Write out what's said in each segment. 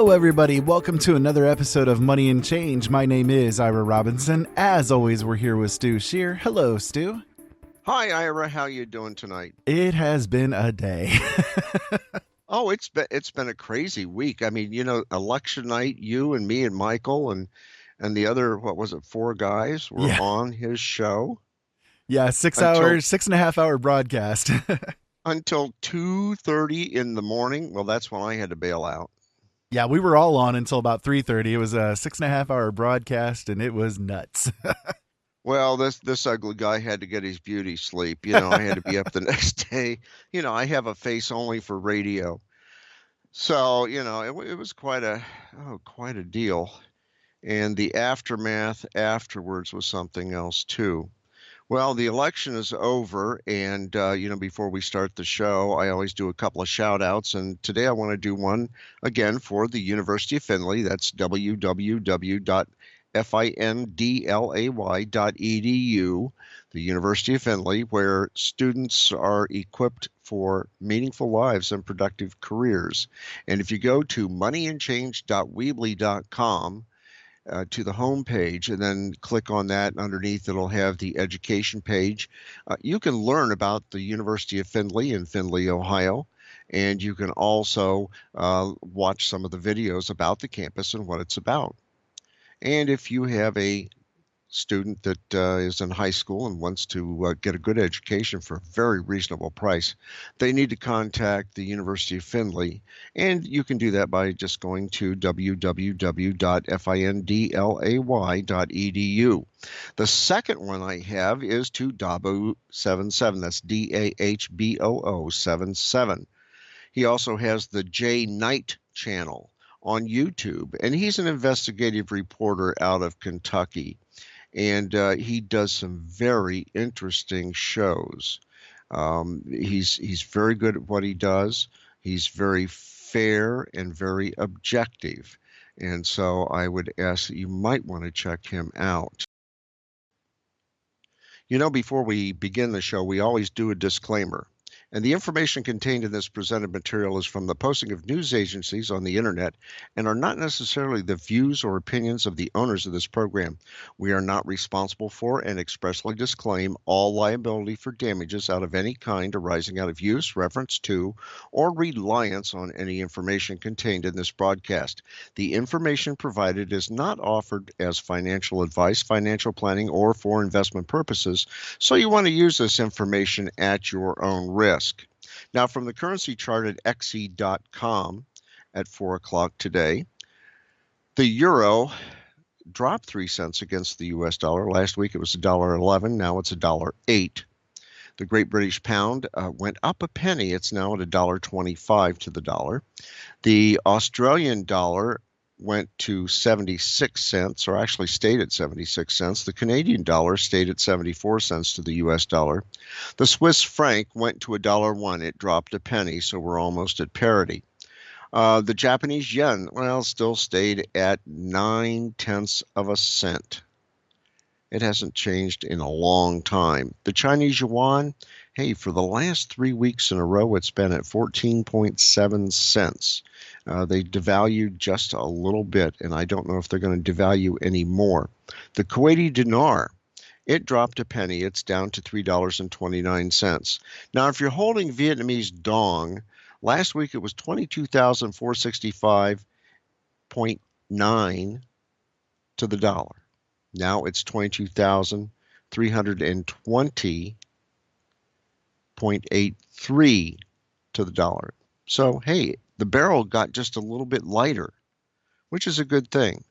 Hello, everybody. Welcome to another episode of Money and Change. My name is Ira Robinson. As always, we're here with Stu Shear. Hello, Stu. Hi, Ira. How you doing tonight? It has been a day. Oh, it's been a crazy week. I mean, election night, you and me and Michael and the other, what was it, four guys were Yeah. on his show Yeah, 6 until hours, 6.5 hour broadcast. until 2:30 in the morning. Well, that's when I had to bail out. Yeah, we were all on until about 3:30. It was a 6.5 hour broadcast, and it was nuts. Well, this ugly guy had to get his beauty sleep. I had to be up the next day. I have a face only for radio. So, it was quite a deal. And the aftermath afterwards was something else too. Well, the election is over, and before we start the show, I always do a couple of shout outs, and today I want to do one again for the University of Findlay. That's www.findlay.edu, the University of Findlay, where students are equipped for meaningful lives and productive careers. And if you go to moneyandchange.weebly.com, to the home page and then click on that, and underneath it'll have the education page. You can learn about the University of Findlay in Findlay, Ohio, and you can also watch some of the videos about the campus and what it's about. And if you have a student that is in high school and wants to get a good education for a very reasonable price, they need to contact the University of Findlay, and you can do that by just going to www.findlay.edu. The second one I have is to Dahbo77. That's DAHBOO77. He also has the J Knight channel on YouTube, and he's an investigative reporter out of Kentucky. And he does some very interesting shows. He's very good at what he does. He's very fair and very objective. And so I would ask that you might want to check him out. Before we begin the show, we always do a disclaimer. And the information contained in this presented material is from the posting of news agencies on the internet and are not necessarily the views or opinions of the owners of this program. We are not responsible for and expressly disclaim all liability for damages out of any kind arising out of use, reference to, or reliance on any information contained in this broadcast. The information provided is not offered as financial advice, financial planning, or for investment purposes, so you want to use this information at your own risk. Now, from the currency chart at xe.com at 4 o'clock today, the euro dropped 3 cents against the U.S. dollar. Last week it was $1.11. Now it's $1.08. The Great British Pound went up a penny. It's now at $1.25 to the dollar. The Australian dollar went to 76 cents, or actually stayed at 76 cents. The Canadian dollar stayed at 74 cents to the U.S. dollar. The Swiss franc went to $1.01. It dropped a penny, so we're almost at parity. The Japanese yen, still stayed at 9/10 of a cent. It hasn't changed in a long time. The Chinese yuan, for the last 3 weeks in a row, it's been at 14.7 cents. They devalued just a little bit, and I don't know if they're going to devalue any more. The Kuwaiti dinar, it dropped a penny. It's down to $3.29. Now, if you're holding Vietnamese dong, last week it was 22,465.9 to the dollar. Now it's 22,320.83 to the dollar. So, the barrel got just a little bit lighter, which is a good thing.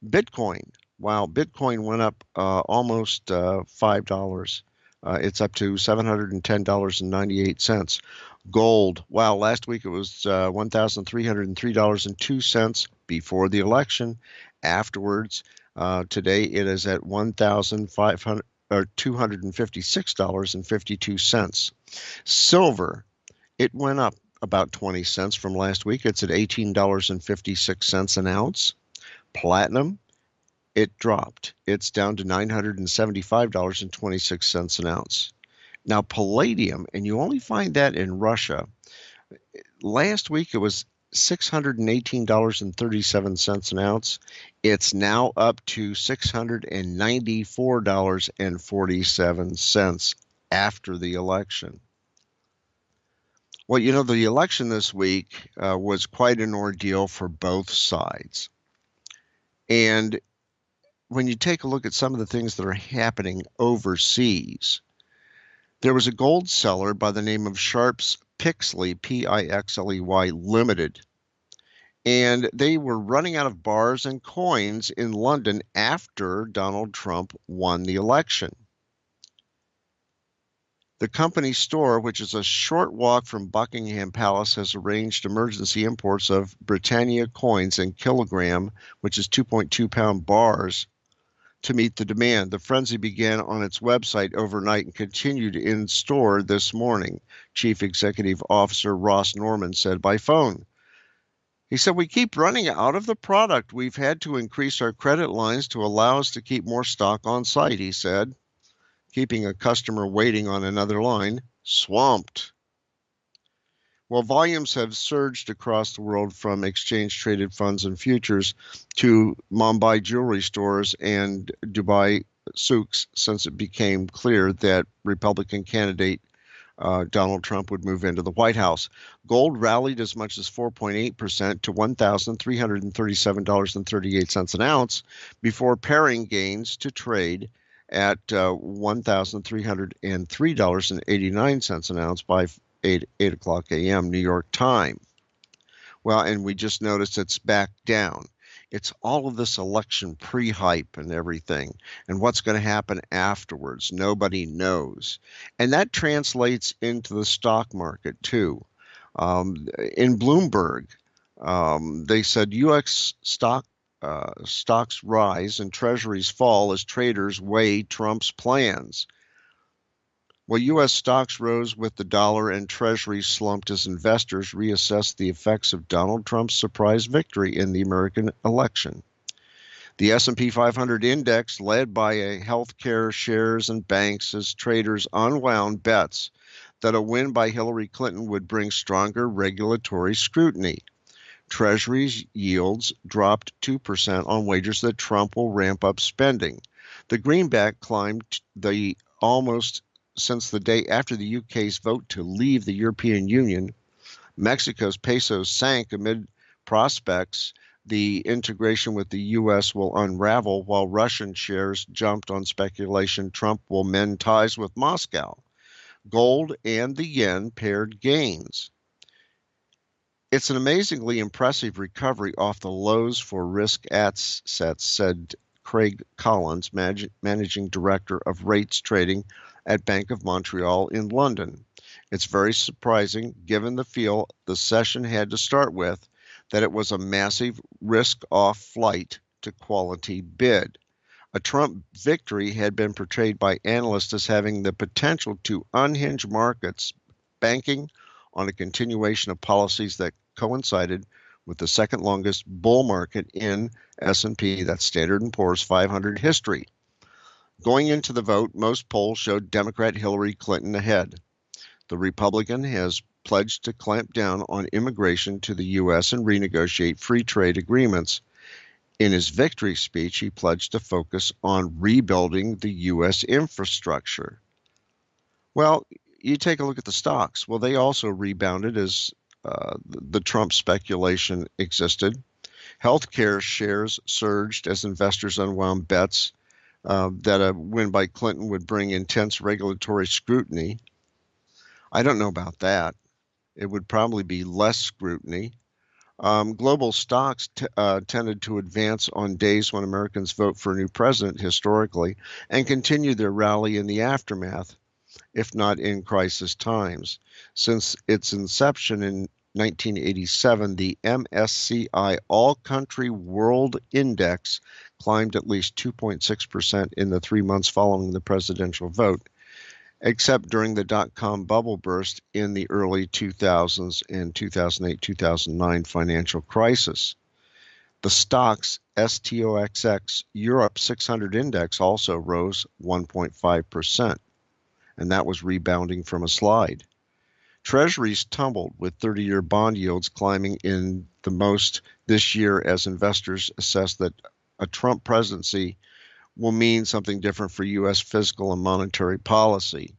Bitcoin, Bitcoin went up almost $5. It's up to $710.98. Gold, last week it was $1,303.02 before the election. Afterwards, today it is at $256.52. Silver, it went up about 20 cents from last week. It's at $18.56 an ounce. Platinum, it dropped. It's down to $975.26 an ounce. Now, palladium, and you only find that in Russia. Last week it was $618.37 an ounce. It's now up to $694.47 after the election. Well, the election this week was quite an ordeal for both sides. And when you take a look at some of the things that are happening overseas, there was a gold seller by the name of Sharps Pixley, Pixley Limited, and they were running out of bars and coins in London after Donald Trump won the election. The company store, which is a short walk from Buckingham Palace, has arranged emergency imports of Britannia coins in kilogram, which is 2.2-pound bars, to meet the demand. The frenzy began on its website overnight and continued in store this morning, Chief Executive Officer Ross Norman said by phone. He said, "We keep running out of the product. We've had to increase our credit lines to allow us to keep more stock on site," he said, keeping a customer waiting on another line swamped. Well, volumes have surged across the world from exchange-traded funds and futures to Mumbai jewelry stores and Dubai souks since it became clear that Republican candidate Donald Trump would move into the White House. Gold rallied as much as 4.8% to $1,337.38 an ounce before paring gains to trade at $1,303.89 an ounce by 8 o'clock a.m. New York time. Well, and we just noticed it's back down. It's all of this election pre-hype and everything, and what's going to happen afterwards. Nobody knows. And that translates into the stock market, too. In Bloomberg, they said U.S. stocks rise and treasuries fall as traders weigh Trump's plans. Well, U.S. stocks rose with the dollar and treasuries slumped as investors reassessed the effects of Donald Trump's surprise victory in the American election. The S&P 500 index, led by healthcare, shares, and banks, as traders unwound bets that a win by Hillary Clinton would bring stronger regulatory scrutiny. Treasuries yields dropped 2% on wagers that Trump will ramp up spending. The greenback climbed almost since the day after the UK's vote to leave the European Union. Mexico's peso sank amid prospects the integration with the U.S. will unravel, while Russian shares jumped on speculation Trump will mend ties with Moscow. Gold and the yen paired gains. It's an amazingly impressive recovery off the lows for risk assets, said Craig Collins, managing director of rates trading at Bank of Montreal in London. It's very surprising, given the feel the session had to start with, that it was a massive risk-off flight to quality bid. A Trump victory had been portrayed by analysts as having the potential to unhinge markets, banking on a continuation of policies that coincided with the second longest bull market in S&P, that's Standard & Poor's 500 history. Going into the vote, most polls showed Democrat Hillary Clinton ahead. The Republican has pledged to clamp down on immigration to the U.S. and renegotiate free trade agreements. In his victory speech, he pledged to focus on rebuilding the U.S. infrastructure. Well, you take a look at the stocks. Well, they also rebounded as the Trump speculation existed. Healthcare shares surged as investors unwound bets that a win by Clinton would bring intense regulatory scrutiny. I don't know about that. It would probably be less scrutiny. Global stocks tended to advance on days when Americans vote for a new president historically and continue their rally in the aftermath, if not in crisis times. Since its inception in 1987, the MSCI All-Country World Index climbed at least 2.6% in the 3 months following the presidential vote, except during the dot-com bubble burst in the early 2000s and 2008-2009 financial crisis. The stock's STOXX Europe 600 index also rose 1.5%, and that was rebounding from a slide. Treasuries tumbled, with 30-year bond yields climbing in the most this year as investors assess that a Trump presidency will mean something different for U.S. fiscal and monetary policy.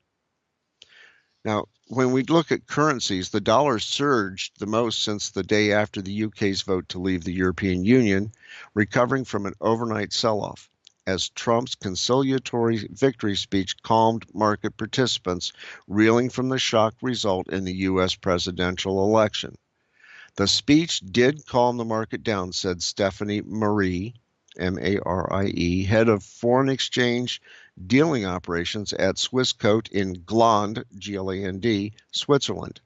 Now, when we look at currencies, the dollar surged the most since the day after the UK's vote to leave the European Union, recovering from an overnight sell-off, as Trump's conciliatory victory speech calmed market participants, reeling from the shock result in the U.S. presidential election. The speech did calm the market down, said Stephanie Marie, Marie, head of foreign exchange dealing operations at Swissquote in Gland, Gland, Switzerland.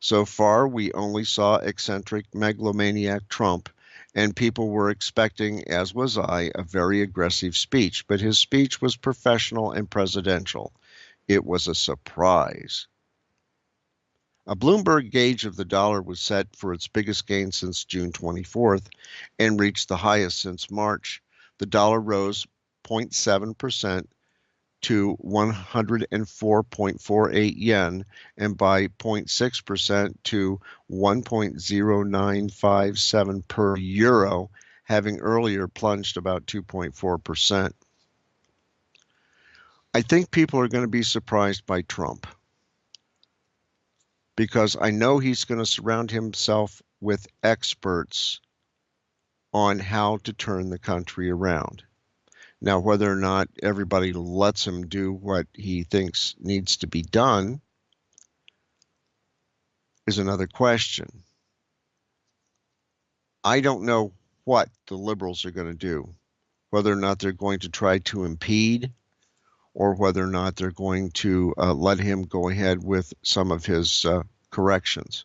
So far, we only saw eccentric megalomaniac Trump, and people were expecting, as was I, a very aggressive speech, but his speech was professional and presidential. It was a surprise. A Bloomberg gauge of the dollar was set for its biggest gain since June 24th and reached the highest since March. The dollar rose 0.7% to 104.48 yen and by 0.6% to 1.0957 per euro, having earlier plunged about 2.4%. I think people are going to be surprised by Trump, because I know he's going to surround himself with experts on how to turn the country around. Now, whether or not everybody lets him do what he thinks needs to be done is another question. I don't know what the liberals are going to do, whether or not they're going to try to impede or whether or not they're going to let him go ahead with some of his corrections.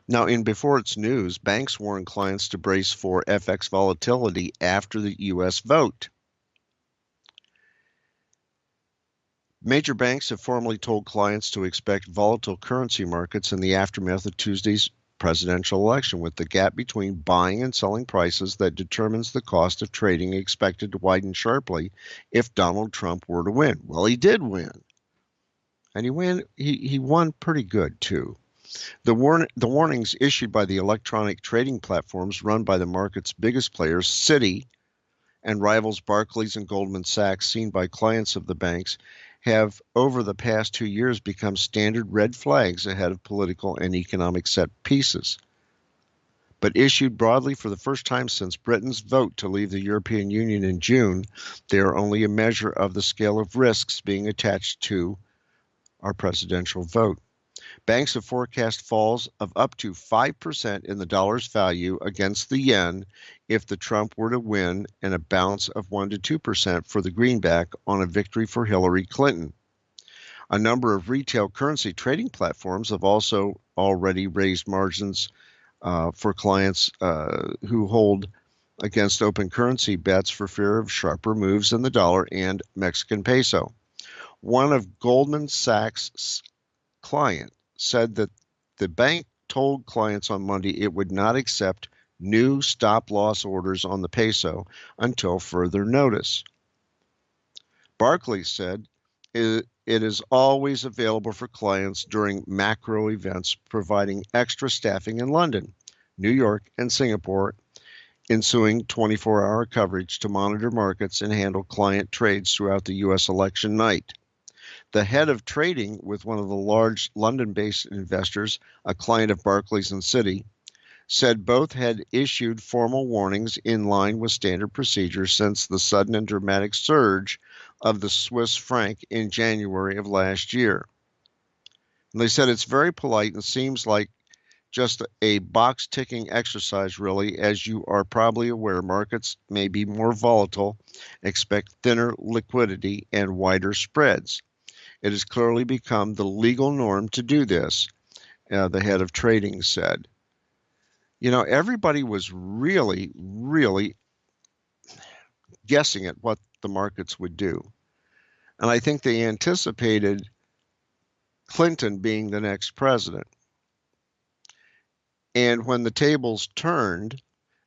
Now, in Before It's News, banks warn clients to brace for FX volatility after the U.S. vote. Major banks have formally told clients to expect volatile currency markets in the aftermath of Tuesday's presidential election, with the gap between buying and selling prices that determines the cost of trading expected to widen sharply if Donald Trump were to win. Well, he did win. And he won pretty good, too. The warnings issued by the electronic trading platforms run by the market's biggest players, Citi, and rivals Barclays and Goldman Sachs, seen by clients of the banks, have over the past 2 years become standard red flags ahead of political and economic set pieces. But issued broadly for the first time since Britain's vote to leave the European Union in June, they are only a measure of the scale of risks being attached to our presidential vote. Banks have forecast falls of up to 5% in the dollar's value against the yen if the Trump were to win, and a bounce of 1 to 2% for the greenback on a victory for Hillary Clinton. A number of retail currency trading platforms have also already raised margins for clients who hold against open currency bets for fear of sharper moves in the dollar and Mexican peso. One of Goldman Sachs' client said that the bank told clients on Monday it would not accept new stop-loss orders on the peso until further notice. Barclays said it is always available for clients during macro events, providing extra staffing in London, New York, and Singapore, ensuing 24-hour coverage to monitor markets and handle client trades throughout the U.S. election night. The head of trading with one of the large London-based investors, a client of Barclays and Citi, said both had issued formal warnings in line with standard procedures since the sudden and dramatic surge of the Swiss franc in January of last year. And they said it's very polite and seems like just a box-ticking exercise, really. As you are probably aware, markets may be more volatile, expect thinner liquidity and wider spreads. It has clearly become the legal norm to do this, the head of trading said. You know, everybody was really, really guessing at what the markets would do. And I think they anticipated Clinton being the next president. And when the tables turned,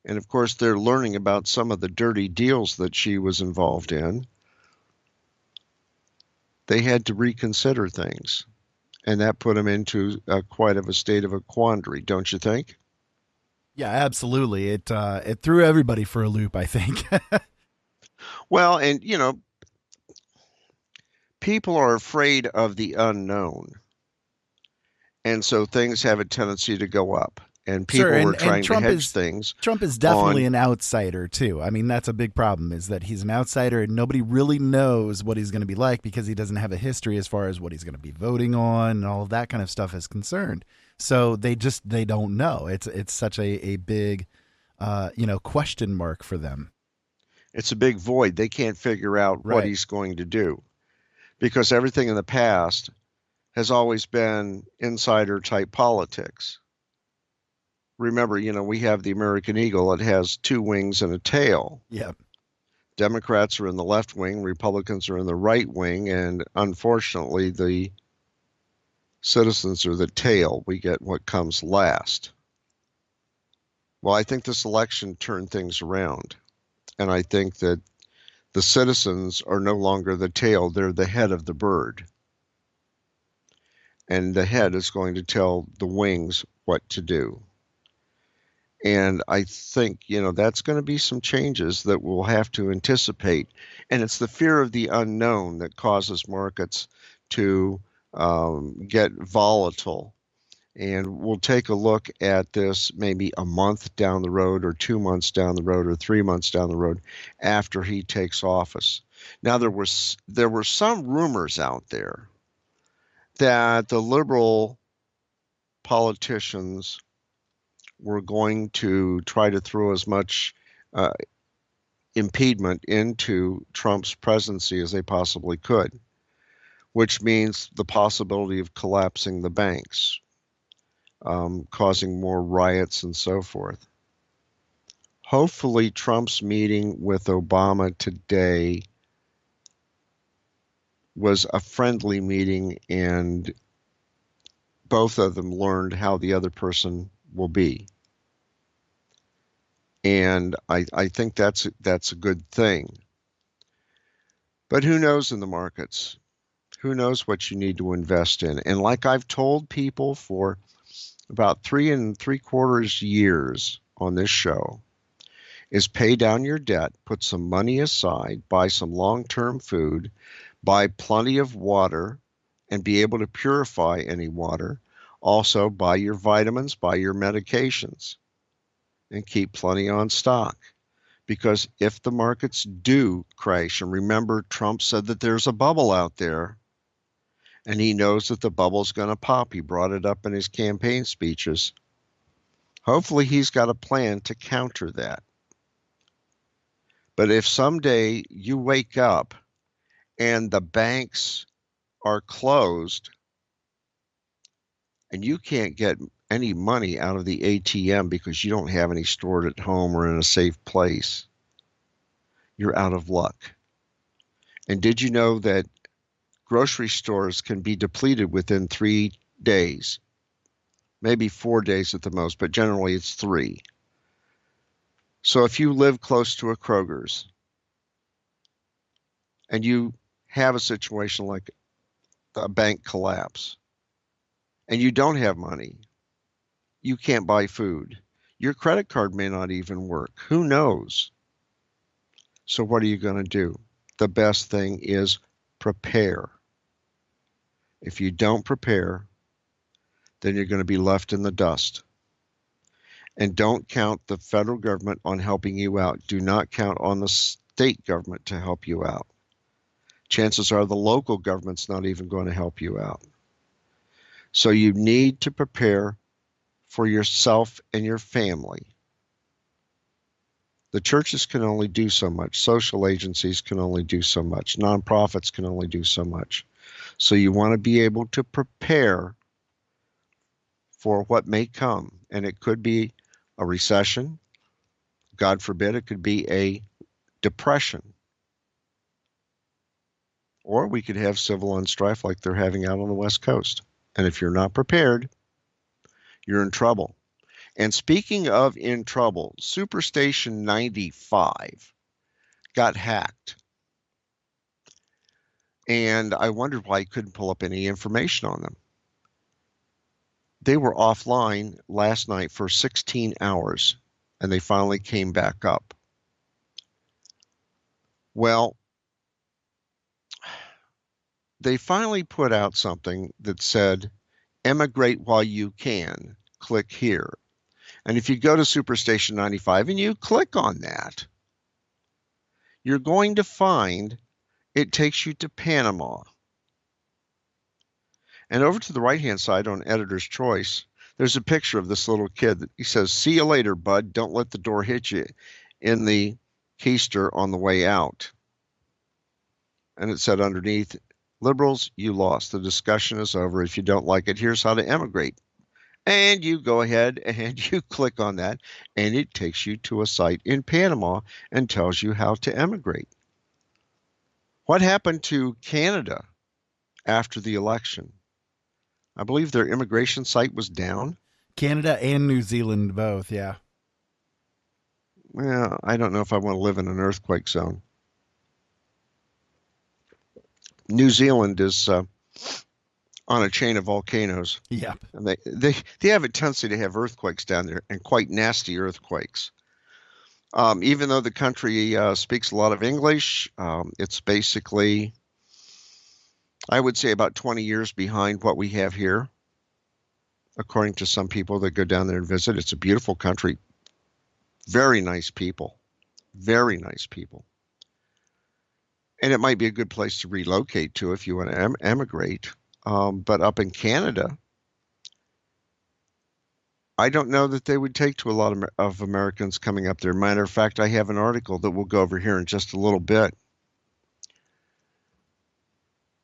and of course they're learning about some of the dirty deals that she was involved in, they had to reconsider things. And that put them into quite of a state of a quandary, don't you think? Yeah, absolutely. It threw everybody for a loop, I think. Well, and people are afraid of the unknown. And so things have a tendency to go up. And Sure, people were and trying to hedge things Trump is definitely on. an outsider too. I mean, that's a big problem is that he's an outsider and nobody really knows what he's going to be like because he doesn't have a history as far as what he's going to be voting on and all of that kind of stuff is concerned. So they don't know. It's such a big question mark for them. It's a big void. They can't figure out what Right. he's going to do because everything in the past has always been insider type politics. Remember, we have the American eagle. It has two wings and a tail. Yeah. Democrats are in the left wing, Republicans are in the right wing, and unfortunately, the citizens are the tail. We get what comes last. Well, I think this election turned things around, and I think that the citizens are no longer the tail, they're the head of the bird. And the head is going to tell the wings what to do. And I think, that's going to be some changes that we'll have to anticipate. And it's the fear of the unknown that causes markets to get volatile. And we'll take a look at this maybe a month down the road, or 2 months down the road, or 3 months down the road after he takes office. Now, there were some rumors out there that the liberal politicians were going to try to throw as much impediment into Trump's presidency as they possibly could, which means the possibility of collapsing the banks, causing more riots and so forth. Hopefully, Trump's meeting with Obama today was a friendly meeting and both of them learned how the other person will be. And I think that's a good thing. But who knows in the markets? Who knows what you need to invest in? And like I've told people for about 3 3/4 years on this show, is pay down your debt, put some money aside, buy some long-term food, buy plenty of water, and be able to purify any water. Also, buy your vitamins, buy your medications, and keep plenty on stock. Because if the markets do crash, and remember, Trump said that there's a bubble out there, and he knows that the bubble's going to pop. He brought it up in his campaign speeches. Hopefully, he's got a plan to counter that. But if someday you wake up and the banks are closed and you can't get any money out of the ATM because you don't have any stored at home or in a safe place, you're out of luck. And did you know that grocery stores can be depleted within 3 days? Maybe 4 days at the most, but generally it's 3. So if you live close to a Kroger's and you have a situation like a bank collapse and you don't have money, you can't buy food. Your credit card may not even work. Who knows? So what are you going to do? The best thing is prepare. If you don't prepare, then you're going to be left in the dust. And don't count the federal government on helping you out. Do not count on the state government to help you out. Chances are the local government's not even going to help you out. So you need to prepare for yourself and your family. The churches can only do so much. Social agencies can only do so much. Nonprofits can only do so much. So you want to be able to prepare for what may come. And it could be a recession. God forbid, it could be a depression. Or we could have civil unstrife like they're having out on the West Coast. And if you're not prepared, you're in trouble. And speaking of in trouble, Superstation 95 got hacked. And I wondered why I couldn't pull up any information on them. They were offline last night for 16 hours, and they finally came back up. Well, they finally put out something that said, emigrate while you can, click here. And if you go to Superstation 95 and you click on that, you're going to find it takes you to Panama. And over to the right-hand side on Editor's Choice, there's a picture of this little kid. He says, see you later, bud. Don't let the door hit you in the keister on the way out. And it said underneath, liberals, you lost. The discussion is over. If you don't like it, here's how to emigrate. And you go ahead and you click on that, and it takes you to a site in Panama and tells you how to emigrate. What happened to Canada after the election? I believe their immigration site was down. Canada and New Zealand both, yeah. Well, I don't know if I want to live in an earthquake zone. New Zealand is on a chain of volcanoes. Yep. And they have a tendency to have earthquakes down there, and quite nasty earthquakes. Even though the country speaks a lot of English, it's basically, I would say, about 20 years behind what we have here, according to some people that go down there and visit. It's a beautiful country. Very nice people. Very nice people. And it might be a good place to relocate to if you want to emigrate. But up in Canada, I don't know that they would take to a lot of Americans coming up there. Matter of fact, I have an article that we'll go over here in just a little bit.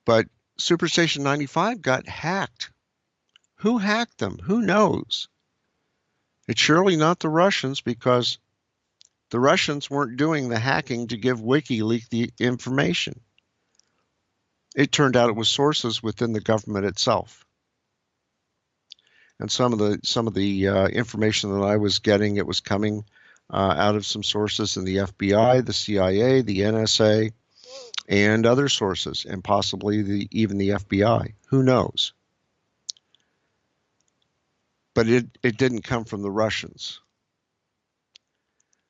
But Superstation 95 got hacked. Who hacked them? Who knows? It's surely not the Russians, because the Russians weren't doing the hacking to give WikiLeaks the information. It turned out it was sources within the government itself. And some of the information that I was getting, it was coming out of some sources in the FBI, the CIA, the NSA, and other sources, and possibly even the FBI. Who knows? But it didn't come from the Russians.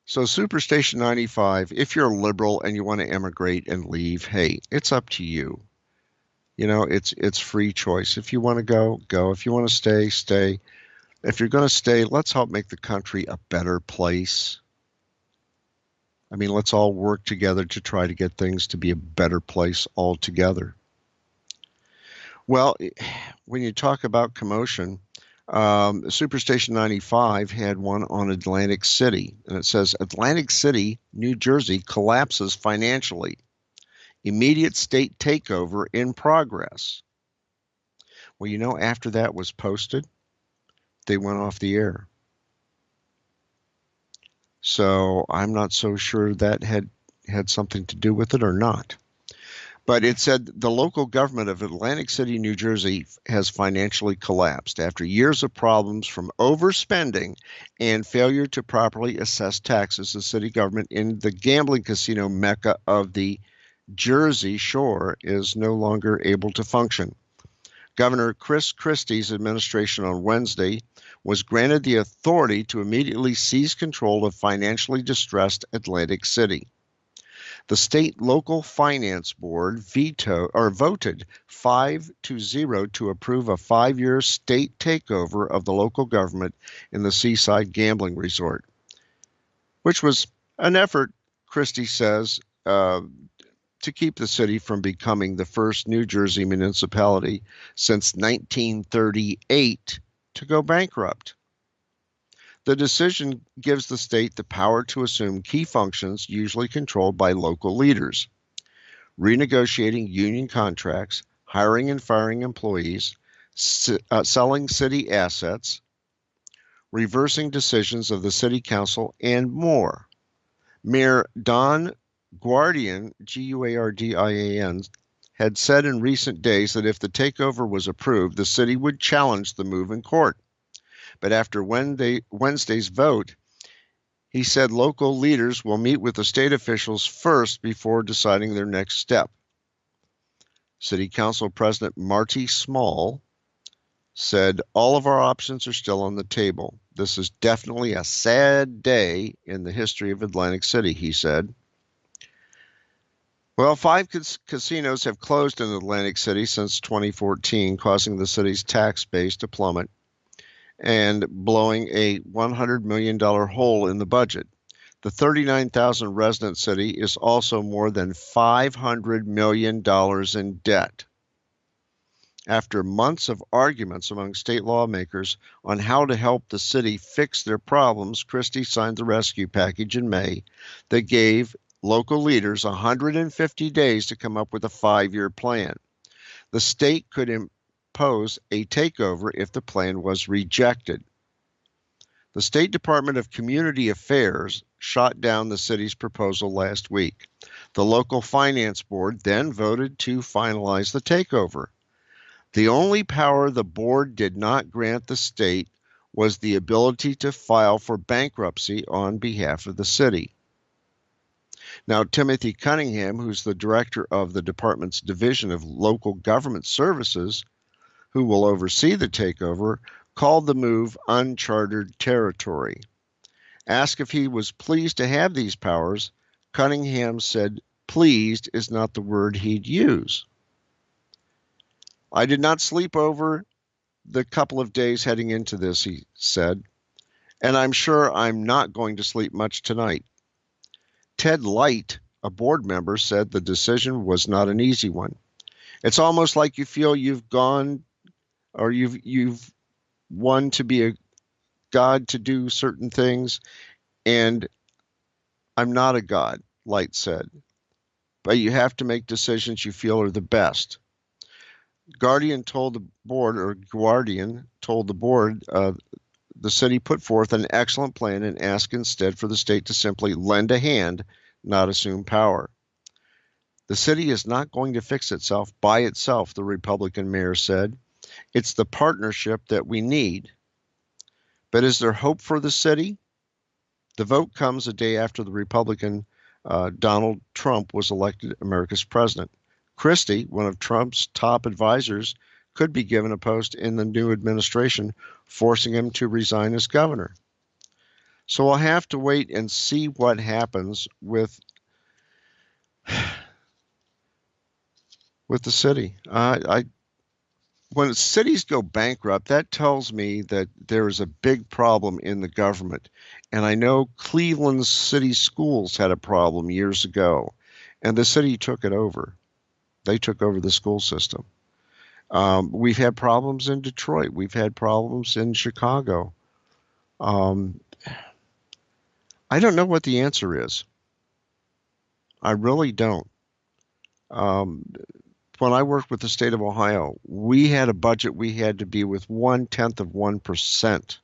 So Superstation 95, if you're a liberal and you want to emigrate and leave, hey, it's up to you. You know, it's free choice. If you want to go, go. If you want to stay, stay. If you're going to stay, let's help make the country a better place. I mean, let's all work together to try to get things to be a better place altogether. Well, when you talk about commotion, Superstation 95 had one on Atlantic City, and it says, Atlantic City, New Jersey collapses financially. Immediate state takeover in progress. Well, you know, after that was posted, they went off the air. So I'm not so sure that had something to do with it or not. But it said the local government of Atlantic City, New Jersey has financially collapsed after years of problems from overspending and failure to properly assess taxes. The city government in the gambling casino mecca of the Jersey Shore is no longer able to function. Governor Chris Christie's administration on Wednesday was granted the authority to immediately seize control of financially distressed Atlantic City. The state local finance board voted 5-0 to approve a 5-year state takeover of the local government in the seaside gambling resort, which was an effort, Christie says, to keep the city from becoming the first New Jersey municipality since 1938 to go bankrupt. The decision gives the state the power to assume key functions usually controlled by local leaders: renegotiating union contracts, hiring and firing employees, selling city assets, reversing decisions of the city council, and more. Mayor Don Guardian, Guardian, had said in recent days that if the takeover was approved, the city would challenge the move in court. But after Wednesday's vote, he said local leaders will meet with the state officials first before deciding their next step. City Council President Marty Small said, all of our options are still on the table. This is definitely a sad day in the history of Atlantic City, he said. Well, 5 casinos have closed in Atlantic City since 2014, causing the city's tax base to plummet and blowing a $100 million hole in the budget. The 39,000 resident city is also more than $500 million in debt. After months of arguments among state lawmakers on how to help the city fix their problems, Christie signed the rescue package in May that gave local leaders 150 days to come up with a 5-year plan. The state could impose a takeover if the plan was rejected. The State Department of Community Affairs shot down the city's proposal last week. The local finance board then voted to finalize the takeover. The only power the board did not grant the state was the ability to file for bankruptcy on behalf of the city. Now, Timothy Cunningham, who's the director of the department's Division of Local Government Services, who will oversee the takeover, called the move uncharted territory. Asked if he was pleased to have these powers, Cunningham said pleased is not the word he'd use. I did not sleep over the couple of days heading into this, he said, and I'm sure I'm not going to sleep much tonight. Ted Light, a board member, said the decision was not an easy one. It's almost like you feel you've gone or you've won to be a god to do certain things, and I'm not a god, Light said. But you have to make decisions you feel are the best. Guardian told the board the city put forth an excellent plan and asked instead for the state to simply lend a hand, not assume power. The city is not going to fix itself by itself, the Republican mayor said. It's the partnership that we need. But is there hope for the city? The vote comes a day after the Republican Donald Trump was elected America's president. Christie, one of Trump's top advisors, could be given a post in the new administration, forcing him to resign as governor. So we'll have to wait and see what happens with the city. When cities go bankrupt, that tells me that there is a big problem in the government. And I know Cleveland City Schools had a problem years ago, and the city took it over. They took over the school system. We've had problems in Detroit. We've had problems in Chicago. I don't know what the answer is. I really don't. When I worked with the state of Ohio, we had a budget we had to be with 0.1%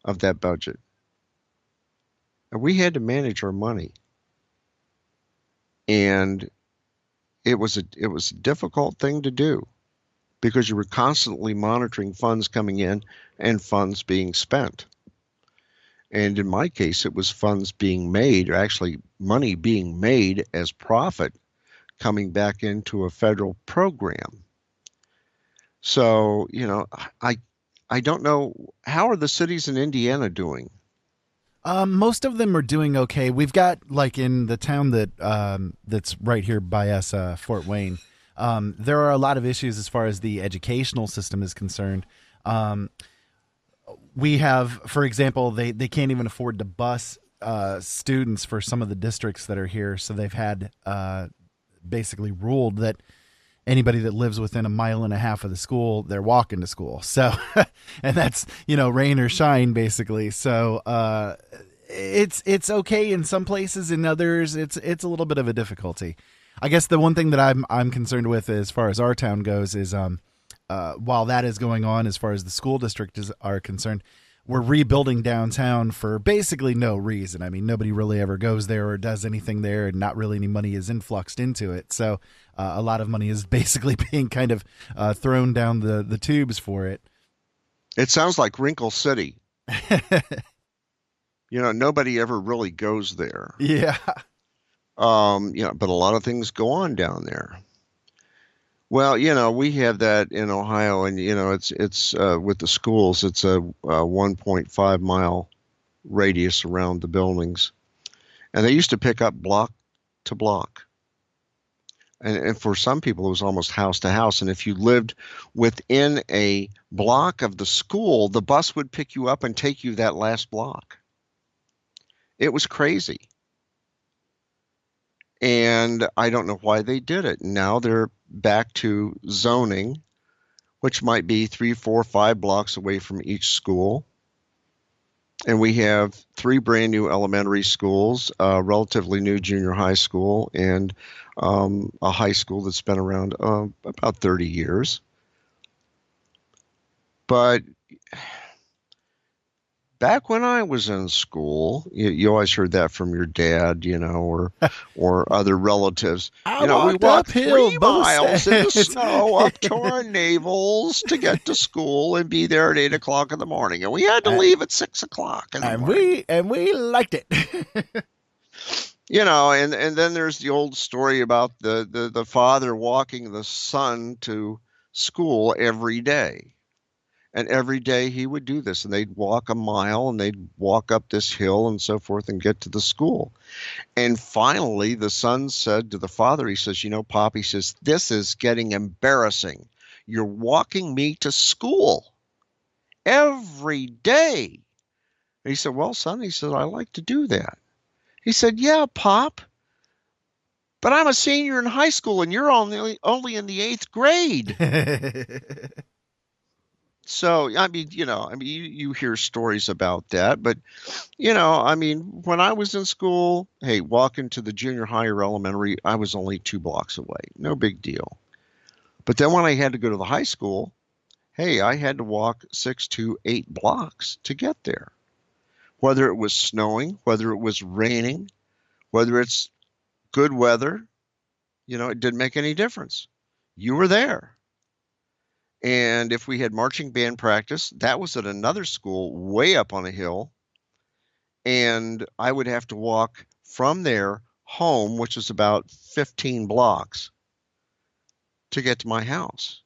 of that budget. And we had to manage our money. And it was a difficult thing to do because you were constantly monitoring funds coming in and funds being spent. And in my case, it was funds being made, or actually money being made as profit coming back into a federal program. So, I don't know, how are the cities in Indiana doing? Most of them are doing okay. We've got, like, in the town that's right here by us, Fort Wayne, there are a lot of issues as far as the educational system is concerned. We have, for example, they can't even afford to bus students for some of the districts that are here, so they've had basically ruled that anybody that lives within 1.5 miles of the school, they're walking to school. So, and that's, rain or shine, basically. So, it's okay in some places. In others, it's a little bit of a difficulty. I guess the one thing that I'm concerned with as far as our town goes is, while that is going on, as far as the school district are concerned, we're rebuilding downtown for basically no reason. I mean, nobody really ever goes there or does anything there, and not really any money is influxed into it. So a lot of money is basically being kind of thrown down the tubes for it. It sounds like Wrinkle City. Nobody ever really goes there. Yeah. But a lot of things go on down there. Well, we have that in Ohio, and it's with the schools, it's a 1.5 mile radius around the buildings, and they used to pick up block to block. And for some people, it was almost house to house. And if you lived within a block of the school, the bus would pick you up and take you that last block. It was crazy. And I don't know why they did it. Now they're back to zoning, which might be 3, 4, 5 blocks away from each school. And we have 3 brand new elementary schools, a relatively new junior high school, and a high school that's been around about 30 years. But back when I was in school, you always heard that from your dad, or other relatives. I We walked walked uphill 3 both miles in the sides. snow up to our navels to get to school and be there at 8 o'clock in the morning, and we had to Uh, leave at 6 o'clock in the and morning. we liked it. And then there's the old story about the father walking the son to school every day. And every day he would do this, and they'd walk a mile and they'd walk up this hill and so forth and get to the school. And finally, the son said to the father, he says, Pop, he says, this is getting embarrassing. You're walking me to school every day. And he said, well, son, he said, I like to do that. He said, yeah, Pop, but I'm a senior in high school and you're only in the 8th grade. So, you hear stories about that, but, when I was in school, hey, walking to the junior high or elementary, I was only 2 blocks away. No big deal. But then when I had to go to the high school, hey, I had to walk 6 to 8 blocks to get there. Whether it was snowing, whether it was raining, whether it's good weather, it didn't make any difference. You were there. And if we had marching band practice, that was at another school way up on a hill. And I would have to walk from there home, which is about 15 blocks, to get to my house.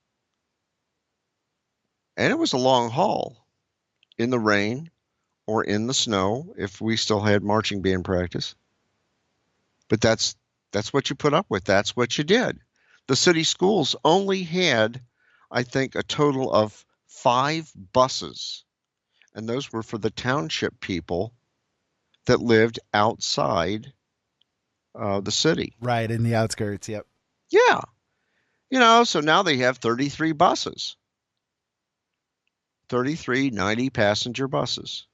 And it was a long haul in the rain or in the snow if we still had marching band practice. But that's what you put up with. That's what you did. The city schools only had, I think, a total of 5 buses, and those were for the township people that lived outside the city. Right, in the outskirts, yep. Yeah. So now they have 33 buses, 33 90-passenger buses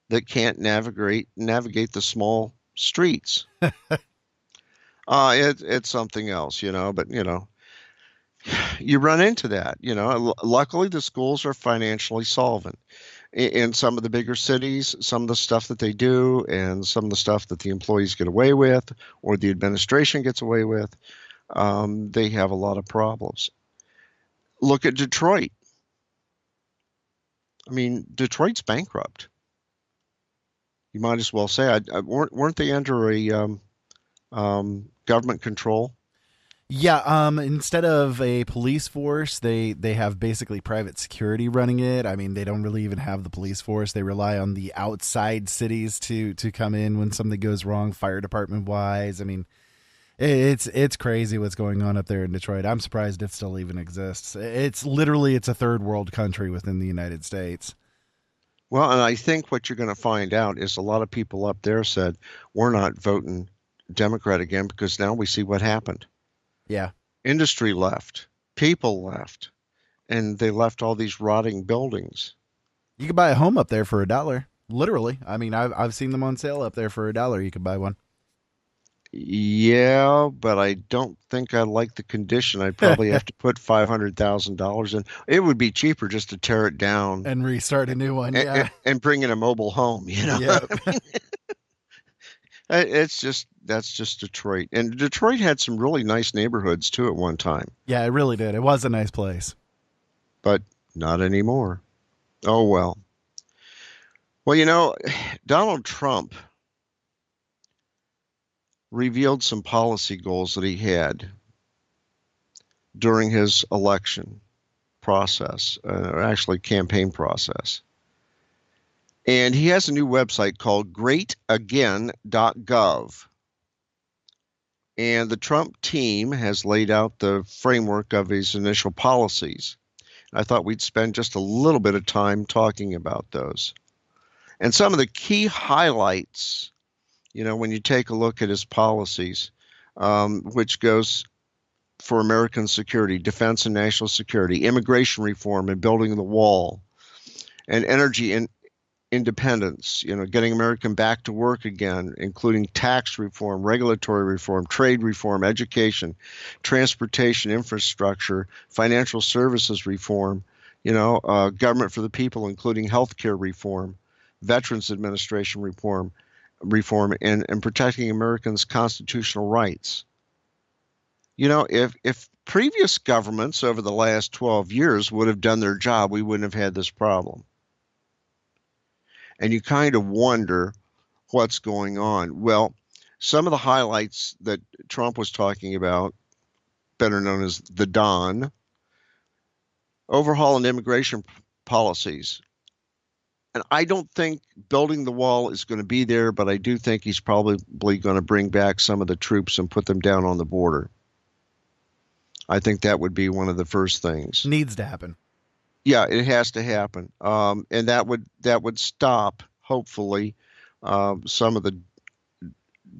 that can't navigate the small streets. It's something else, but, you run into that. Luckily, the schools are financially solvent. In some of the bigger cities, some of the stuff that they do and some of the stuff that the employees get away with or the administration gets away with, they have a lot of problems. Look at Detroit. I mean, Detroit's bankrupt. You might as well say, weren't they under a government control? Yeah, instead of a police force, they have basically private security running it. I mean, they don't really even have the police force. They rely on the outside cities to come in when something goes wrong, fire department wise. I mean, it's crazy what's going on up there in Detroit. I'm surprised it still even exists. It's a third world country within the United States. Well, and I think what you're going to find out is a lot of people up there said, we're not voting Democrat again because now we see what happened. Yeah. Industry left, people left, and they left all these rotting buildings. You could buy a home up there for $1. Literally. I mean, I've seen them on sale up there for $1. You could buy one. Yeah, but I don't think I like the condition. I'd probably have to put $500,000 in. It would be cheaper just to tear it down and restart a new one. Yeah. And bring in a mobile home, Yep. I mean, that's just Detroit. And Detroit had some really nice neighborhoods too at one time. Yeah, it really did. It was a nice place. But not anymore. Oh, well. Well, Donald Trump revealed some policy goals that he had. during his election process, or actually campaign process. And he has a new website called greatagain.gov. And the Trump team has laid out the framework of his initial policies. I thought we'd spend just a little bit of time talking about those. And some of the key highlights, when you take a look at his policies, which goes for American security, defense and national security, immigration reform and building the wall, and energy independence, getting America back to work again, including tax reform, regulatory reform, trade reform, education, transportation, infrastructure, financial services reform, government for the people, including healthcare reform, Veterans Administration reform, and protecting Americans' constitutional rights. If previous governments over the last 12 years would have done their job, we wouldn't have had this problem. And you kind of wonder what's going on. Well, some of the highlights that Trump was talking about, better known as the Don, overhaul and immigration policies. And I don't think building the wall is going to be there, but I do think he's probably going to bring back some of the troops and put them down on the border. I think that would be one of the first things. Needs to happen. Yeah, it has to happen, and that would stop, hopefully, some of the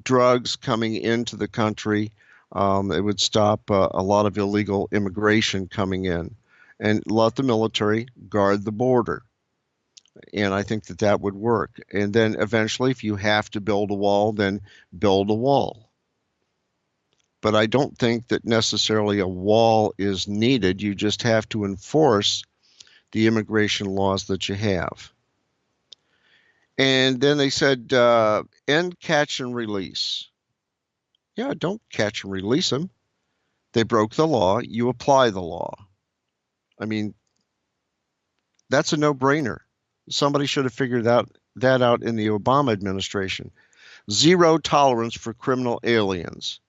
drugs coming into the country. It would stop a lot of illegal immigration coming in, and let the military guard the border. And I think that would work. And then eventually, if you have to build a wall, then build a wall. But I don't think that necessarily a wall is needed. You just have to enforce the immigration laws that you have. And then they said, end catch and release. Yeah, don't catch and release them. They broke the law. You apply the law. I mean, that's a no-brainer. Somebody should have figured that out in the Obama administration. Zero tolerance for criminal aliens.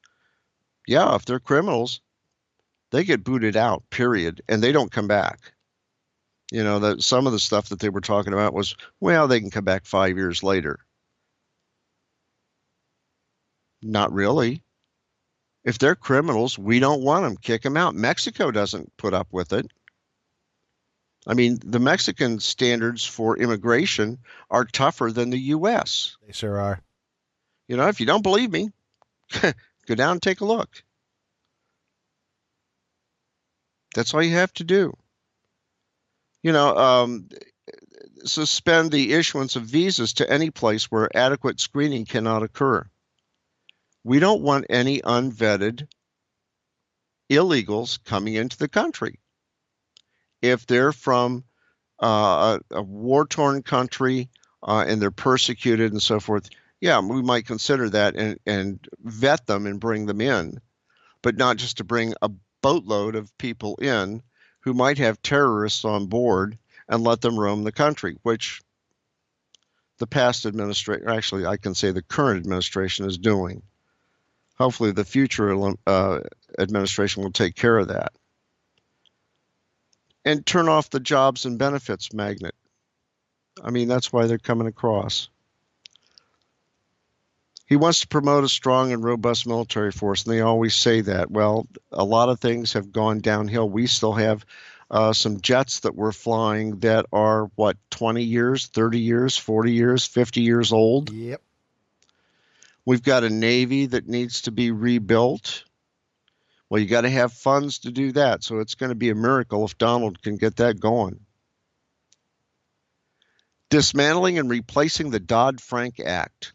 Yeah, if they're criminals, they get booted out, period, and they don't come back. Some of the stuff that they were talking about was, well, they can come back 5 years later. Not really. If they're criminals, we don't want them. Kick them out. Mexico doesn't put up with it. I mean, the Mexican standards for immigration are tougher than the U.S. They sure are. If you don't believe me, go down and take a look. That's all you have to do. Suspend the issuance of visas to any place where adequate screening cannot occur. We don't want any unvetted illegals coming into the country. If they're from a war-torn country and they're persecuted and so forth, yeah, we might consider that and vet them and bring them in, but not just to bring a boatload of people in who might have terrorists on board and let them roam the country, which the past administration, actually I can say the current administration is doing. Hopefully the future administration will take care of that. And turn off the jobs and benefits magnet. I mean, that's why they're coming across. He wants to promote a strong and robust military force, and they always say that. Well, a lot of things have gone downhill. We still have some jets that we're flying that are, 20 years, 30 years, 40 years, 50 years old? Yep. We've got a Navy that needs to be rebuilt. Well, you got to have funds to do that, so it's going to be a miracle if Donald can get that going. Dismantling and replacing the Dodd-Frank Act.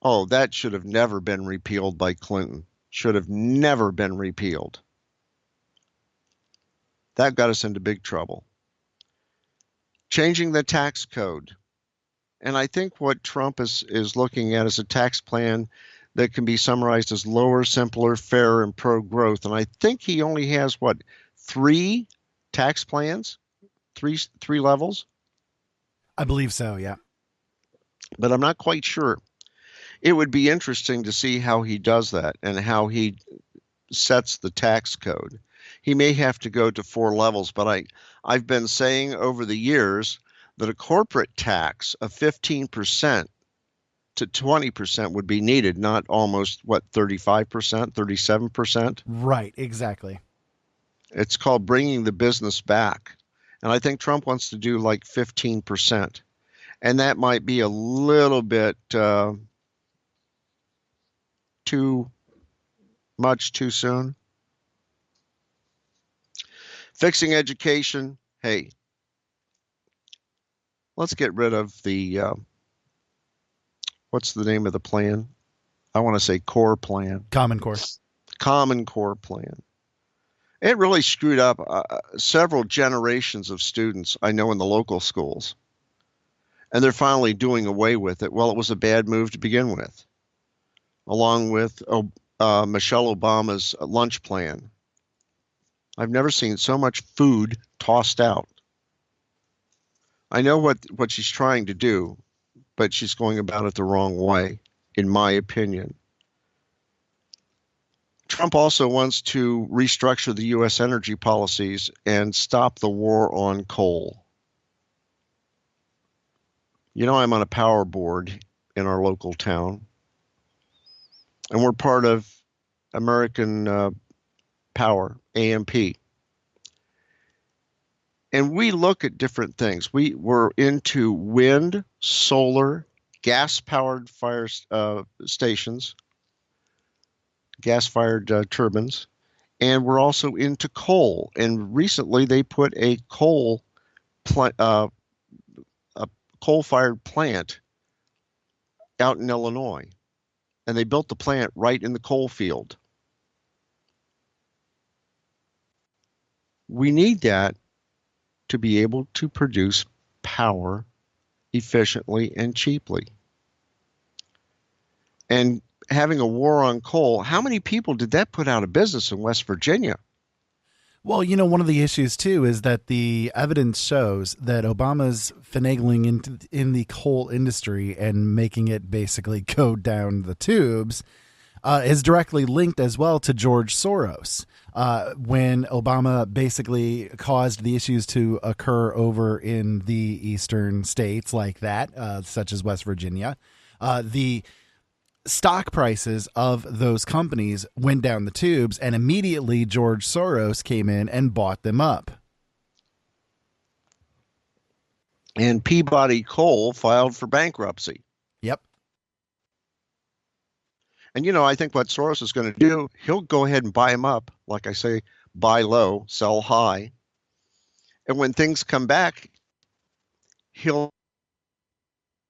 Oh, that should have never been repealed by Clinton. Should have never been repealed. That got us into big trouble. Changing the tax code. And I think what Trump is looking at is a tax plan that can be summarized as lower, simpler, fairer, and pro-growth. And I think he only has, 3 tax plans? Three levels? I believe so, yeah. But I'm not quite sure. It would be interesting to see how he does that and how he sets the tax code. he may have to go to 4 levels. But I've been saying over the years that a corporate tax of 15% to 20% would be needed, not almost, 35%, 37%? Right, exactly. It's called bringing the business back. And I think Trump wants to do like 15%. And that might be a little bit too much too soon. Fixing education. Hey, let's get rid of the, what's the name of the plan? I want to say core plan. Common Core. Common Core plan. It really screwed up several generations of students I know in the local schools. And they're finally doing away with it. Well, it was a bad move to begin with, along with Michelle Obama's lunch plan. I've never seen so much food tossed out. I know what she's trying to do, but she's going about it the wrong way, in my opinion. Trump also wants to restructure the U.S. energy policies and stop the war on coal. You know, I'm on a power board in our local town, and we're part of American Power, AMP. And we look at different things. We're into wind, solar, gas-powered fire stations, gas-fired turbines, and we're also into coal. And recently, they put a coal-fired plant out in Illinois, and they built the plant right in the coal field. We need that to be able to produce power efficiently and cheaply. And having a war on coal, how many people did that put out of business in West Virginia? Well, you know, one of the issues, too, is that the evidence shows that Obama's finagling in the coal industry and making it basically go down the tubes is directly linked as well to George Soros. When Obama basically caused the issues to occur over in the eastern states like that, such as West Virginia, the stock prices of those companies went down the tubes, and immediately George Soros came in and bought them up. And Peabody Coal filed for bankruptcy. Yep. And, you know, I think what Soros is going to do, he'll go ahead and buy them up. Like I say, buy low, sell high. And when things come back,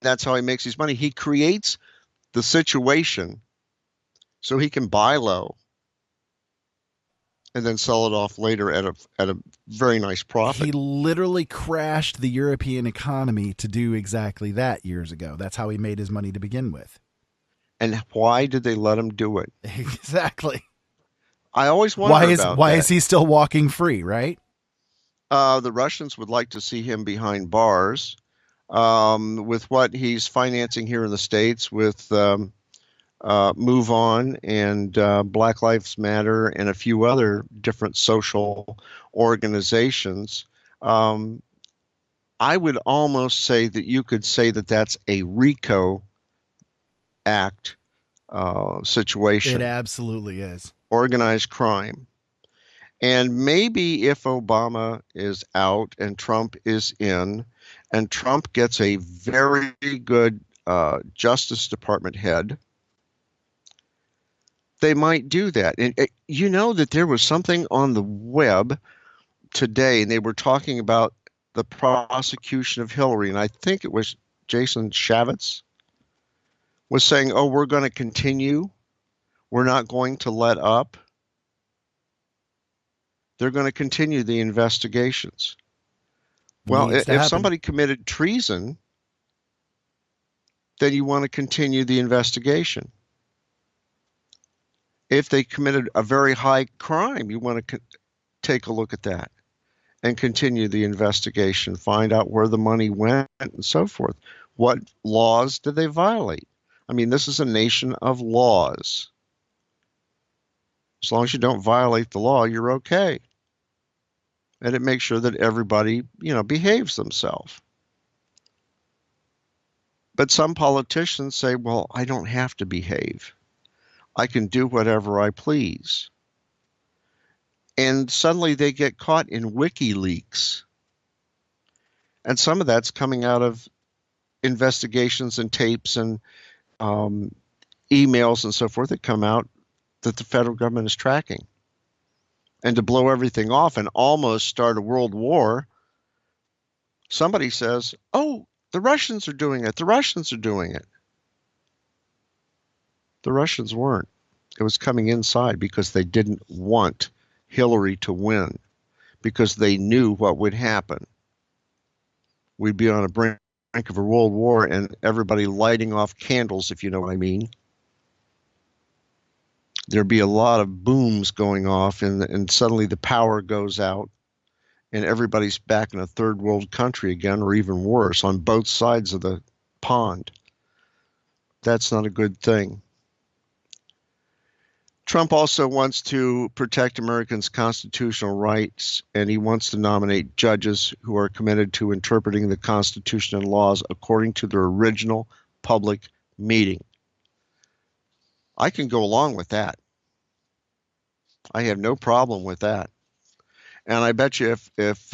that's how he makes his money. He creates the situation so he can buy low and then sell it off later at a very nice profit. He literally crashed the European economy to do exactly that years ago. That's how he made his money to begin with. And why did they let him do it? Exactly. I always wonder why is he still walking free, right? The Russians would like to see him behind bars. With what he's financing here in the States with Move On and Black Lives Matter and a few other different social organizations, I would almost say that you could say that that's a RICO Act situation. It absolutely is. Organized crime. And maybe if Obama is out and Trump is in, and Trump gets a very good Justice Department head, they might do that. And you know that there was something on the web today, and they were talking about the prosecution of Hillary, and I think it was Jason Shavitz was saying, oh, we're going to continue. We're not going to let up. They're going to continue the investigations. Well, if somebody committed treason, then you want to continue the investigation. If they committed a very high crime, you want to take a look at that and continue the investigation, find out where the money went and so forth. What laws did they violate? I mean, this is a nation of laws. As long as you don't violate the law, you're okay. and it makes sure that everybody, behaves themselves. But some politicians say, well, I don't have to behave. I can do whatever I please. And suddenly they get caught in WikiLeaks. And some of that's coming out of investigations and tapes and emails and so forth that come out that the federal government is tracking. And to blow everything off and almost start a world war, somebody says, oh, the Russians are doing it. The Russians are doing it. The Russians weren't. It was coming inside because they didn't want Hillary to win, because they knew what would happen. We'd be on a brink of a world war and everybody lighting off candles, if you know what I mean. There'd be a lot of booms going off, and suddenly the power goes out, and everybody's back in a third world country again, or even worse, on both sides of the pond. That's not a good thing. Trump also wants to protect Americans' constitutional rights, and he wants to nominate judges who are committed to interpreting the Constitution and laws according to their original public meaning. I can go along with that. I have no problem with that. And I bet you if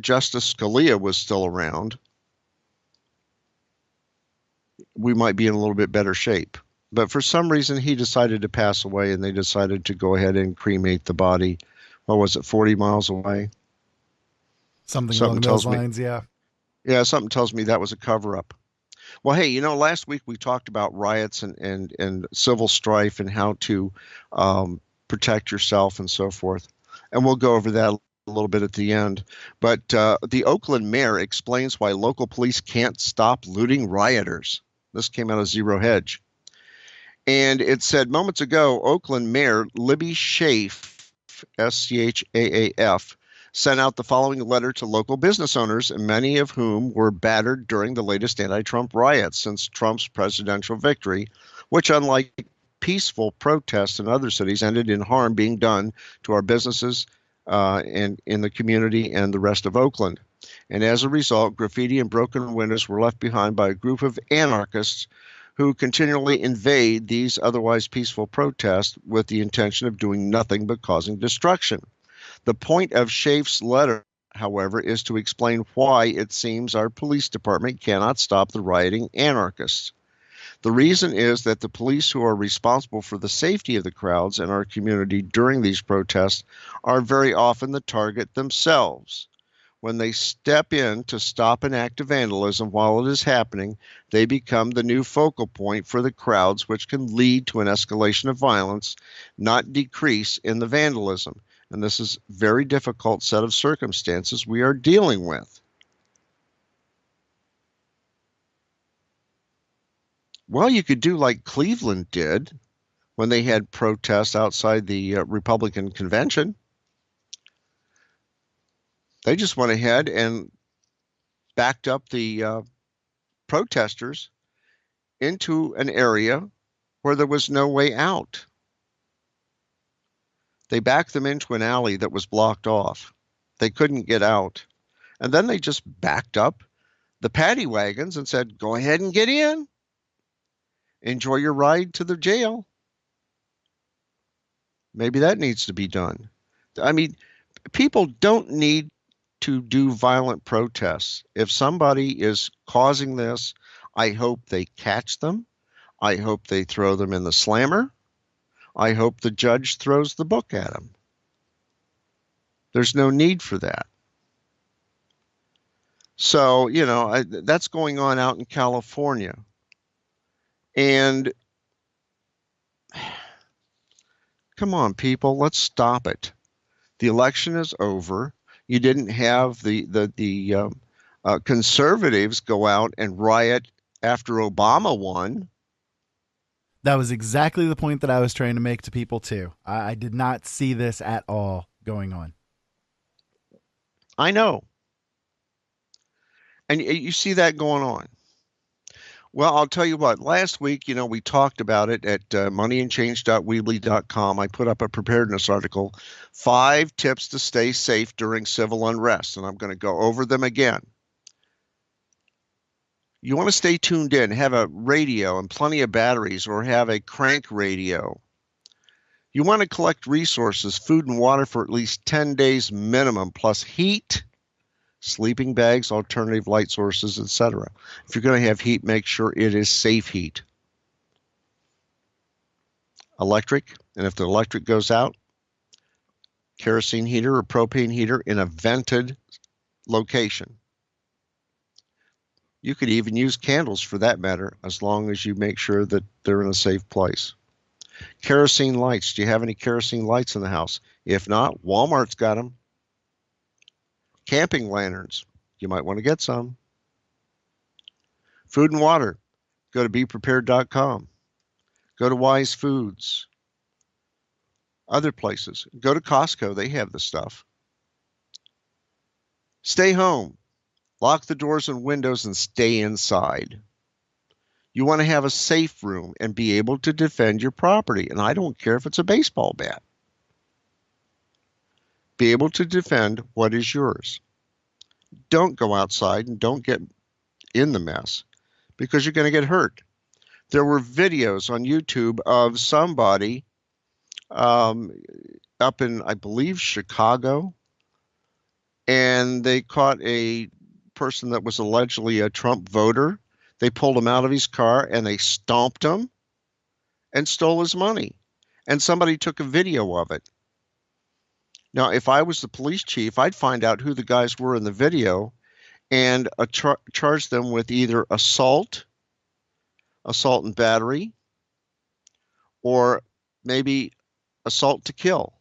Justice Scalia was still around, we might be in a little bit better shape. But for some reason, he decided to pass away, and they decided to go ahead and cremate the body. What was it, 40 miles away? Something along those lines, yeah. Yeah, something tells me that was a cover-up. Well, hey, last week we talked about riots and civil strife and how to protect yourself and so forth. And we'll go over that a little bit at the end. But the Oakland mayor explains why local police can't stop looting rioters. This came out of Zero Hedge. And it said moments ago, Oakland Mayor Libby Schaaf, S-C-H-A-A-F, sent out the following letter to local business owners, many of whom were battered during the latest anti-Trump riots since Trump's presidential victory, which, unlike peaceful protests in other cities, ended in harm being done to our businesses and in the community and the rest of Oakland. And as a result, graffiti and broken windows were left behind by a group of anarchists who continually invade these otherwise peaceful protests with the intention of doing nothing but causing destruction. The point of Schaaf's letter, however, is to explain why it seems our police department cannot stop the rioting anarchists. The reason is that the police who are responsible for the safety of the crowds in our community during these protests are very often the target themselves. When they step in to stop an act of vandalism while it is happening, they become the new focal point for the crowds, which can lead to an escalation of violence, not decrease in the vandalism. And this is a very difficult set of circumstances we are dealing with. Well, you could do like Cleveland did when they had protests outside the Republican convention. They just went ahead and backed up the protesters into an area where there was no way out. They backed them into an alley that was blocked off. They couldn't get out. And then they just backed up the paddy wagons and said, go ahead and get in. Enjoy your ride to the jail. Maybe that needs to be done. I mean, people don't need to do violent protests. If somebody is causing this, I hope they catch them. I hope they throw them in the slammer. I hope the judge throws the book at them. There's no need for that. So, that's going on out in California. And come on, people, let's stop it. The election is over. You didn't have the conservatives go out and riot after Obama won. That was exactly the point that I was trying to make to people, too. I did not see this at all going on. I know. And you see that going on. Well, I'll tell you what, last week, we talked about it at moneyandchange.weebly.com. I put up a preparedness article, 5 tips to stay safe during civil unrest, and I'm going to go over them again. You want to stay tuned in, have a radio and plenty of batteries, or have a crank radio. You want to collect resources, food and water for at least 10 days minimum, plus heat, sleeping bags, alternative light sources, etc. If you're going to have heat, make sure it is safe heat. Electric, and if the electric goes out, kerosene heater or propane heater in a vented location. You could even use candles for that matter, as long as you make sure that they're in a safe place. Kerosene lights. Do you have any kerosene lights in the house? If not, Walmart's got them. Camping lanterns. You might want to get some. Food and water. Go to beprepared.com. Go to Wise Foods. Other places. Go to Costco. They have the stuff. Stay home. Lock the doors and windows and stay inside. You want to have a safe room and be able to defend your property. And I don't care if it's a baseball bat. Be able to defend what is yours. Don't go outside and don't get in the mess because you're going to get hurt. There were videos on YouTube of somebody up in, I believe, Chicago, and they caught a person that was allegedly a Trump voter. They pulled him out of his car and they stomped him and stole his money. And somebody took a video of it. Now, if I was the police chief, I'd find out who the guys were in the video and charge them with either assault and battery, or maybe assault to kill.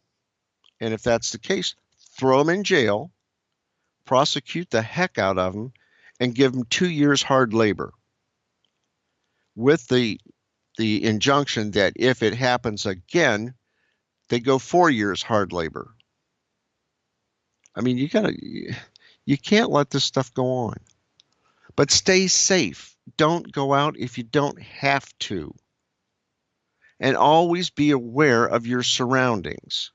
And if that's the case, throw them in jail, prosecute the heck out of them, and give them 2 years hard labor with the injunction that if it happens again, they go 4 years hard labor. I mean, you can't let this stuff go on. But stay safe. Don't go out if you don't have to. And always be aware of your surroundings.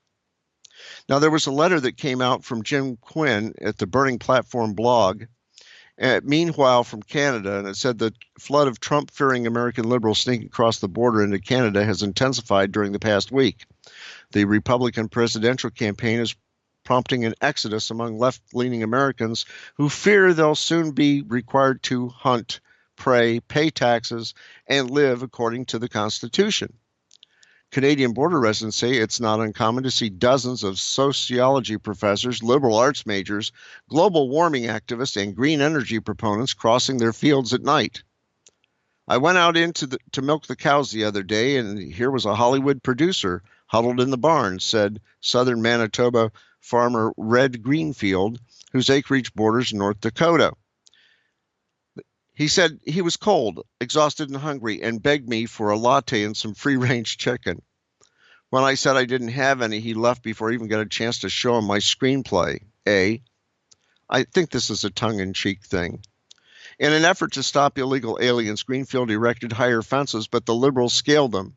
Now, there was a letter that came out from Jim Quinn at the Burning Platform blog, meanwhile from Canada, and it said the flood of Trump-fearing American liberals sneaking across the border into Canada has intensified during the past week. The Republican presidential campaign is prompting an exodus among left-leaning Americans who fear they'll soon be required to hunt, pray, pay taxes, and live according to the Constitution. Canadian border residents say it's not uncommon to see dozens of sociology professors, liberal arts majors, global warming activists, and green energy proponents crossing their fields at night. I went out to milk the cows the other day, and here was a Hollywood producer huddled in the barn, said southern Manitoba farmer Red Greenfield, whose acreage borders North Dakota. He said he was cold, exhausted, and hungry, and begged me for a latte and some free-range chicken. When I said I didn't have any, he left before I even got a chance to show him my screenplay. I think this is a tongue-in-cheek thing. In an effort to stop illegal aliens, Greenfield erected higher fences, but the liberals scaled them.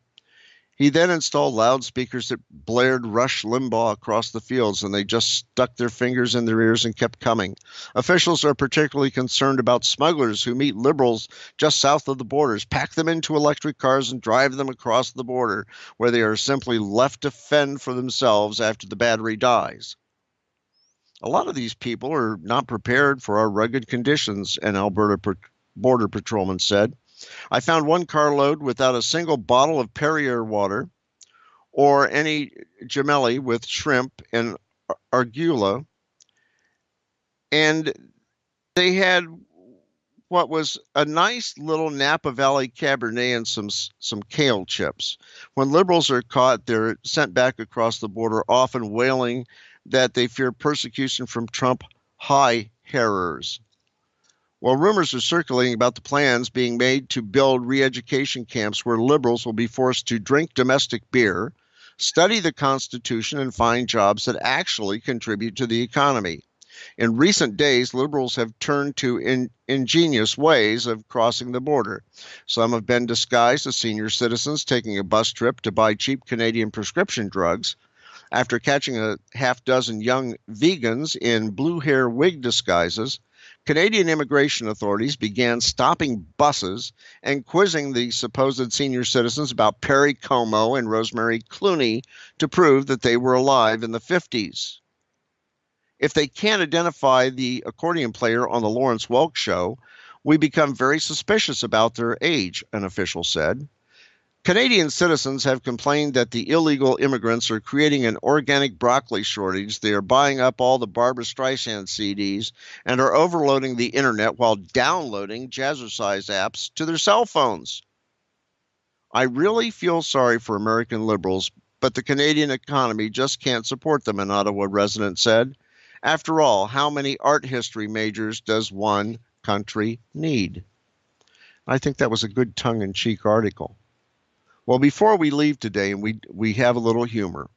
He then installed loudspeakers that blared Rush Limbaugh across the fields, and they just stuck their fingers in their ears and kept coming. Officials are particularly concerned about smugglers who meet liberals just south of the borders, pack them into electric cars, and drive them across the border, where they are simply left to fend for themselves after the battery dies. A lot of these people are not prepared for our rugged conditions, an Alberta border patrolman said. I found one carload without a single bottle of Perrier water or any gemelli with shrimp and arugula, and they had what was a nice little Napa Valley Cabernet and some kale chips. When liberals are caught, they're sent back across the border, often wailing that they fear persecution from Trump high-harers. Well, rumors are circulating about the plans being made to build re-education camps where liberals will be forced to drink domestic beer, study the Constitution, and find jobs that actually contribute to the economy. In recent days, liberals have turned to ingenious ways of crossing the border. Some have been disguised as senior citizens taking a bus trip to buy cheap Canadian prescription drugs. After catching a half dozen young vegans in blue hair wig disguises, Canadian immigration authorities began stopping buses and quizzing the supposed senior citizens about Perry Como and Rosemary Clooney to prove that they were alive in the 50s. If they can't identify the accordion player on the Lawrence Welk show, we become very suspicious about their age, an official said. Canadian citizens have complained that the illegal immigrants are creating an organic broccoli shortage. They are buying up all the Barbra Streisand CDs and are overloading the internet while downloading jazzercise apps to their cell phones. I really feel sorry for American liberals, but the Canadian economy just can't support them, an Ottawa resident said. After all, how many art history majors does one country need? I think that was a good tongue-in-cheek article. Well, before we leave today, and we have a little humor,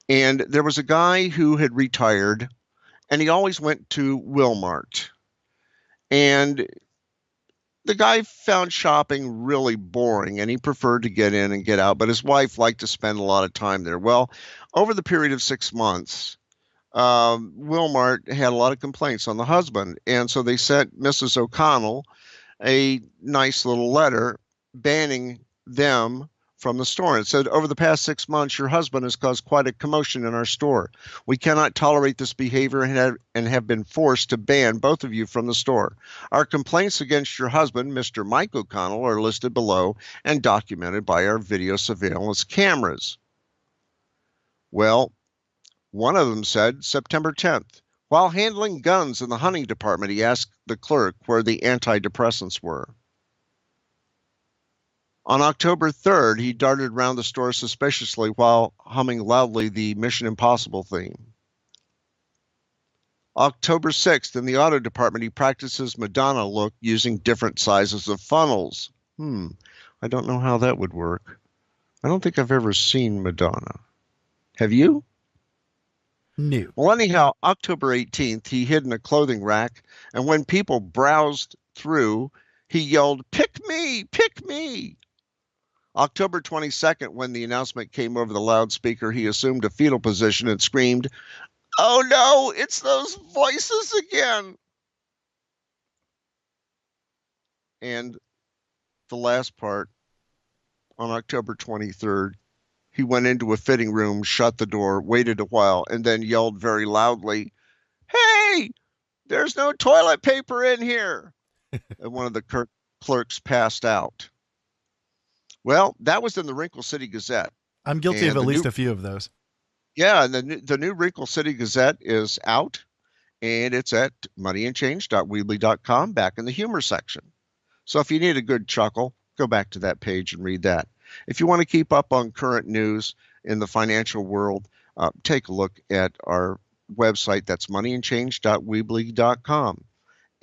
and there was a guy who had retired, and he always went to Walmart, and the guy found shopping really boring, and he preferred to get in and get out, but his wife liked to spend a lot of time there. Well, over the period of 6 months, Walmart had a lot of complaints on the husband, and so they sent Mrs. O'Connell a nice little letter banning them from the store. It said, over the past 6 months, your husband has caused quite a commotion in our store. We cannot tolerate this behavior and have been forced to ban both of you from the store. Our complaints against your husband, Mr. Mike O'Connell, are listed below and documented by our video surveillance cameras. Well, one of them said, September 10th, while handling guns in the hunting department, he asked the clerk where the antidepressants were. On October 3rd, he darted around the store suspiciously while humming loudly the Mission Impossible theme. October 6th, in the auto department, he practices Madonna look using different sizes of funnels. I don't know how that would work. I don't think I've ever seen Madonna. Have you? No. Well, anyhow, October 18th, he hid in a clothing rack, and when people browsed through, he yelled, "Pick me! Pick me!" October 22nd, when the announcement came over the loudspeaker, he assumed a fetal position and screamed, "Oh no, it's those voices again!" And the last part, on October 23rd, he went into a fitting room, shut the door, waited a while, and then yelled very loudly, "Hey, there's no toilet paper in here!" And one of the clerks passed out. Well, that was in the Wrinkle City Gazette. I'm guilty of at least a few of those. Yeah, and the new Wrinkle City Gazette is out, and it's at moneyandchange.weebly.com back in the humor section. So if you need a good chuckle, go back to that page and read that. If you want to keep up on current news in the financial world, take a look at our website. That's moneyandchange.weebly.com.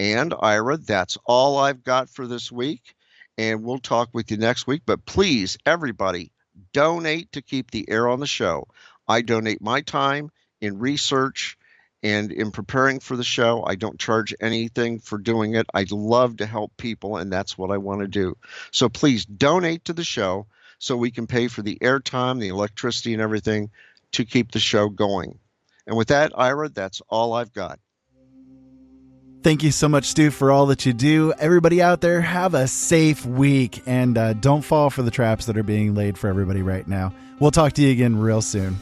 And Ira, that's all I've got for this week. And we'll talk with you next week. But please, everybody, donate to keep the air on the show. I donate my time in research and in preparing for the show. I don't charge anything for doing it. I love to help people, and that's what I want to do. So please donate to the show so we can pay for the airtime, the electricity, and everything to keep the show going. And with that, Ira, that's all I've got. Thank you so much, Stu, for all that you do. Everybody out there, have a safe week, and don't fall for the traps that are being laid for everybody right now. We'll talk to you again real soon.